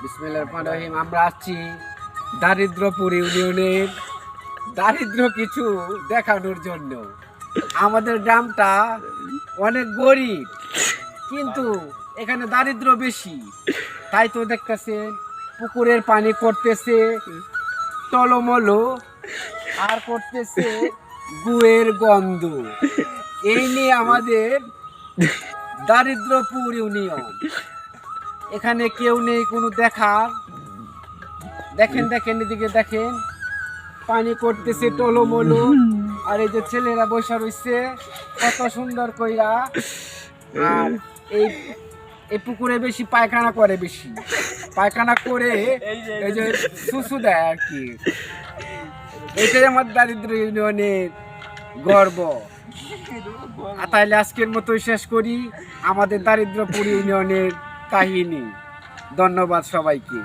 বিসমিল্লাহির রহমানির রহিম। আমরা আসছি দারিদ্রপুর ইউনিয়নের দারিদ্র কিছু দেখানোর জন্য। আমাদের গ্রামটা অনেক গরিব, কিন্তু এখানে দারিদ্র বেশি। তাই তো দেখতেছেন পুকুরের পানি করতেছে টলমলো, আর করতেছে গুয়ের গন্ধ। এই নিয়ে আমাদের দারিদ্রপুর ইউনিয়ন। এখানে কেউ নেই কোনো দেখার। দেখেন দেখেন এদিকে দেখেন, পানি করতেছে টলমলো, আর এই যে ছেলেরা বসে রয়েছে কত সুন্দর কইরা। আর এই এই পুকুরে বেশি পায়খানা করে, বেশি পায়খানা করে এই যে সুসু দেয় আর কি। এটাই আমার দারিদ্র ইউনিয়নের গর্ব। তাইলে আজকের মতোই শেষ করি আমাদের দারিদ্রপুর ইউনিয়নের কাহিনী। ধন্যবাদ সবাইকে।